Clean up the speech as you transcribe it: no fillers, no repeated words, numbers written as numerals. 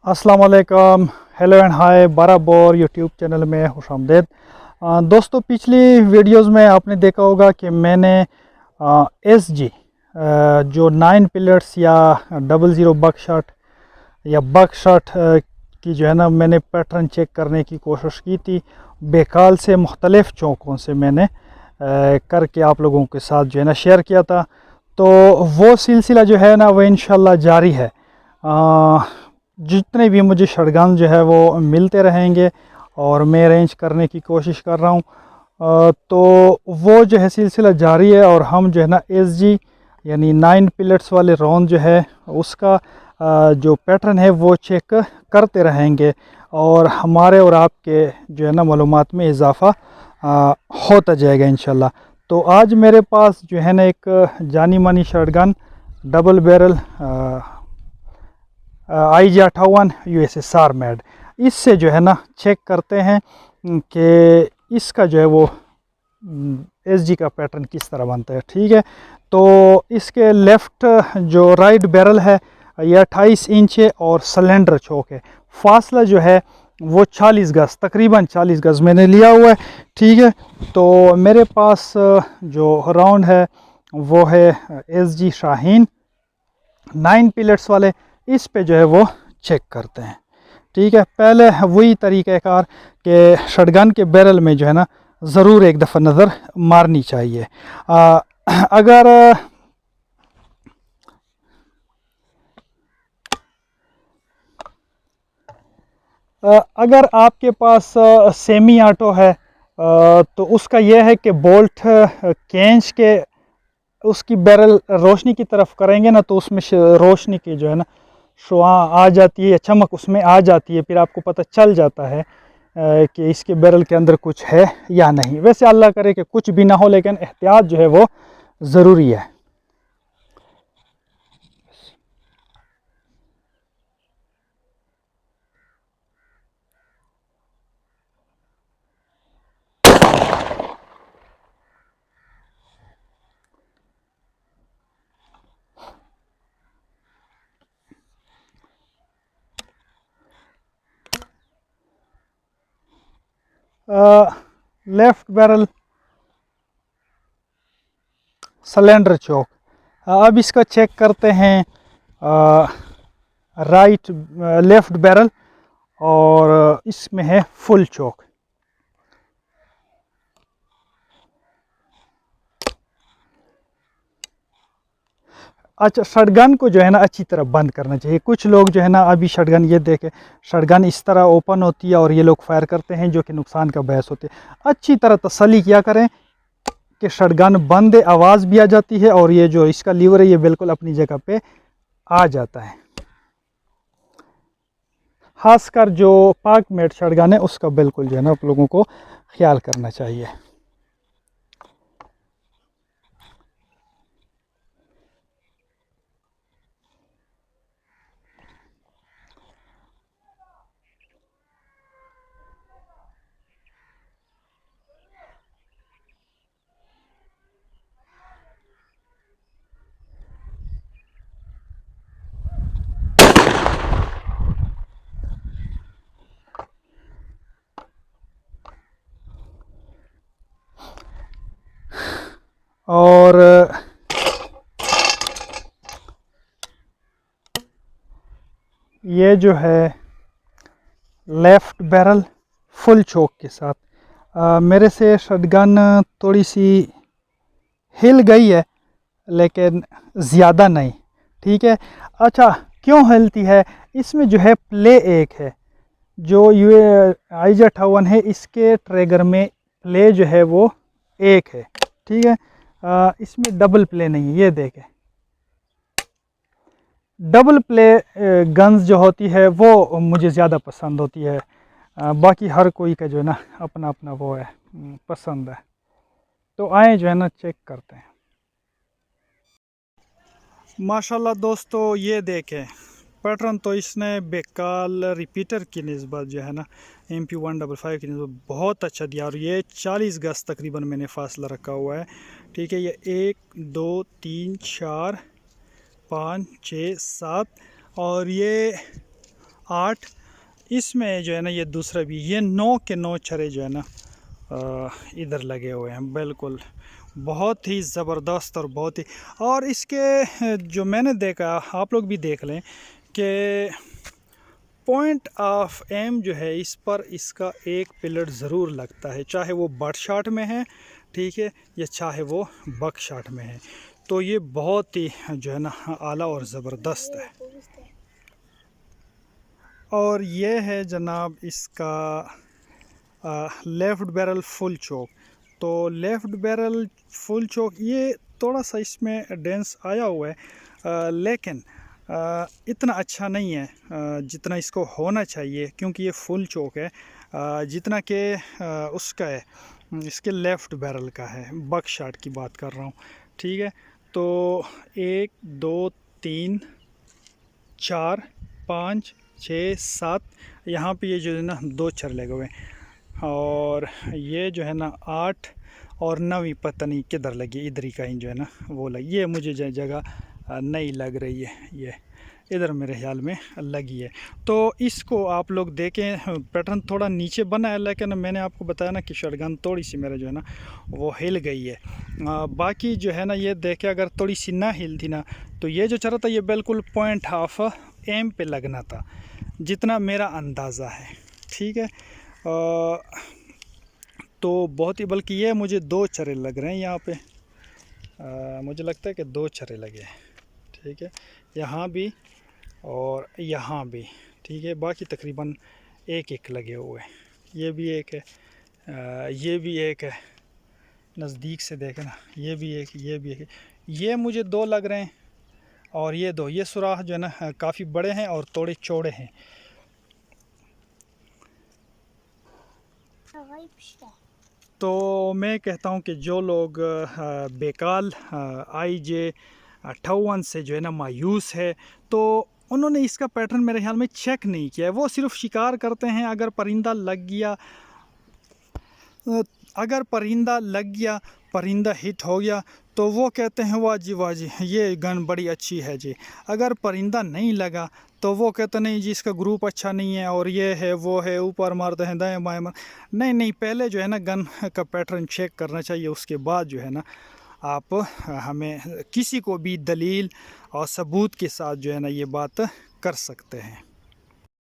अस्सलाम वालेकुम, hello and hi, बराबर यूट्यूब चैनल में खुशामदीद। दोस्तों, पिछली वीडियोस में आपने देखा होगा कि मैंने एस जी जो 9 पिलर्स या 00 बकशॉट या बकशॉट की जो है ना, मैंने पैटर्न चेक करने की कोशिश की थी। बेकाल से मुख्तलिफ़ चौकों से मैंने करके आप लोगों के साथ जो है ना शेयर किया था। तो वो सिलसिला जो है ना वो इंशाल्लाह जारी है। जितने भी मुझे शटगन जो है वो मिलते रहेंगे और मैं अरेंज करने की कोशिश कर रहा हूँ। तो वो जो है सिलसिला जारी है और हम जो है ना एस जी यानी 9 पिलट्स वाले राउंड जो है उसका जो पैटर्न है वो चेक करते रहेंगे और हमारे और आपके जो है ना मालूमात में इजाफ़ा होता जाएगा इंशाल्लाह। तो आज मेरे पास जो है ना एक जानी मानी shotgun double barrel IG-58 USSR mad, इससे जो है ना चेक करते हैं कि इसका जो है वो एस जी का पैटर्न किस तरह बनता है। ठीक है, तो इसके लेफ़्ट जो राइट बैरल है ये 28 इंच है और सिलेंडर चौक है। फासला जो है वो 40 गज, तकरीबन 40 गज मैंने लिया हुआ है। ठीक है, तो मेरे पास जो राउंड है वो है एस जी शाहीन 9 पिलट्स वाले। इस पे जो है वो चेक करते हैं। ठीक है, पहले वही तरीक़ाकार कि शटगन के बैरल में जो है ना ज़रूर एक दफ़ा नज़र मारनी चाहिए। अगर अगर आपके पास सेमी ऑटो है तो उसका यह है कि बोल्ट खींच के उसकी बैरल रोशनी की तरफ करेंगे ना तो उसमें रोशनी की जो है ना शुआ आ जाती है या चमक उसमें आ जाती है, फिर आपको पता चल जाता है कि इसके बैरल के अंदर कुछ है या नहीं। वैसे अल्लाह करे कि कुछ भी ना हो, लेकिन एहतियात जो है वो ज़रूरी है। लेफ़्ट बैरल सिलेंडर चौक। अब इसका चेक करते हैं राइट लेफ़्ट बैरल और इसमें है फुल चौक। अच्छा, शटगन को जो है ना अच्छी तरह बंद करना चाहिए। कुछ लोग जो है ना अभी शटगन ये देखे शटगन इस तरह ओपन होती है और ये लोग फायर करते हैं जो कि नुकसान का बायस होती है। अच्छी तरह तसल्ली किया करें कि शटगन बंद है, आवाज़ भी आ जाती है और ये जो इसका लीवर है ये बिल्कुल अपनी जगह पे आ जाता है। खासकर जो पाक मेड शटगन है उसका बिल्कुल जो है ना आप लोगों को ख्याल करना चाहिए। और ये जो है लेफ़्ट बैरल फुल चोक के साथ मेरे से शटगन थोड़ी सी हिल गई है लेकिन ज़्यादा नहीं। ठीक है, अच्छा क्यों हिलती है? इसमें जो है प्ले एक है, जो यू IG-58 है इसके ट्रैगर में प्ले जो है वो एक है। ठीक है, इसमें डबल प्ले नहीं है। ये देखें, डबल प्ले गन्स जो होती है वो मुझे ज़्यादा पसंद होती है। बाकी हर कोई का जो है ना अपना अपना वो है, पसंद है। तो आए जो है ना चेक करते हैं। माशाल्लाह दोस्तों, ये देखें पैटर्न तो इसने बेकाल रिपीटर की निस्बत जो है ना MP-155 की निस्बत बहुत अच्छा दिया और ये 40 गज तकरीबन मैंने फासला रखा हुआ है। ठीक है, ये 1 2 3 4 5 6 7 और ये 8, इसमें जो है ना ये दूसरा भी, ये 9 के 9 छर्रे जो है ना इधर लगे हुए हैं। बिल्कुल बहुत ही ज़बरदस्त और बहुत ही, और इसके जो मैंने देखा, आप लोग भी देख लें कि पॉइंट ऑफ एम जो है इस पर इसका एक पिलर ज़रूर लगता है, चाहे वो बट शॉट में है, ठीक है, या चाहे वो बक शॉट में है। तो ये बहुत ही जो है ना आला और ज़बरदस्त है। और ये है जनाब इसका लेफ़्ट बैरल फुल चोक। तो लेफ़्ट बैरल फुल चोक ये थोड़ा सा इसमें डेंस आया हुआ है, लेकिन इतना अच्छा नहीं है जितना इसको होना चाहिए, क्योंकि ये फुल चोक है जितना कि उसका है, इसके लेफ़्ट बैरल का है। बक शॉट की बात कर रहा हूँ, ठीक है। तो 1 2 3 4 5 6 7, यहाँ पे ये जो है ना 2 छर्रे लगे हुए हैं, और ये जो है ना 8 और 9 पता नहीं किधर लगी, इधर ही कहीं जो है ना वो लगी। ये मुझे जगह नहीं लग रही है, ये इधर मेरे ख्याल में लगी है। तो इसको आप लोग देखें, पैटर्न थोड़ा नीचे बना है, लेकिन मैंने आपको बताया ना कि शटगन थोड़ी सी मेरे जो है ना वो हिल गई है। बाकी जो है ना ये देखे, अगर थोड़ी सी ना हिलती ना, तो ये जो चल रहा था ये बिल्कुल पॉइंट ऑफ एम पे लगना था, जितना मेरा अंदाज़ा है, ठीक है। तो बहुत ही, बल्कि ये मुझे 2 छर्रे लग रहे हैं यहाँ पे, मुझे लगता है कि 2 छर्रे लगे हैं, ठीक है, यहाँ भी और यहाँ भी, ठीक है। बाकी तकरीबन 1 लगे हुए हैं। ये भी एक है, ये भी एक है, नज़दीक से देखें ना, ये भी एक, ये भी एक, ये मुझे 2 लग रहे हैं, और ये 2, ये सुराख जो है ना काफ़ी बड़े हैं और थोड़े चौड़े हैं। तो मैं कहता हूँ कि जो लोग बेकाल IJ 58 से जो है ना मायूस है, तो उन्होंने इसका पैटर्न मेरे ख्याल में चेक नहीं किया है। वो सिर्फ शिकार करते हैं, अगर परिंदा लग गया, अगर परिंदा लग गया, परिंदा हिट हो गया, तो वो कहते हैं वाह जी ये गन बड़ी अच्छी है जी। अगर परिंदा नहीं लगा तो वो कहते नहीं जी इसका ग्रुप अच्छा नहीं है, और ये है वो है, ऊपर मारते हैं दाएं बाएं मार। नहीं, पहले जो है ना गन का पैटर्न चेक करना चाहिए, उसके बाद जो है ना आप हमें किसी को भी दलील और सबूत के साथ जो है ना ये बात कर सकते हैं।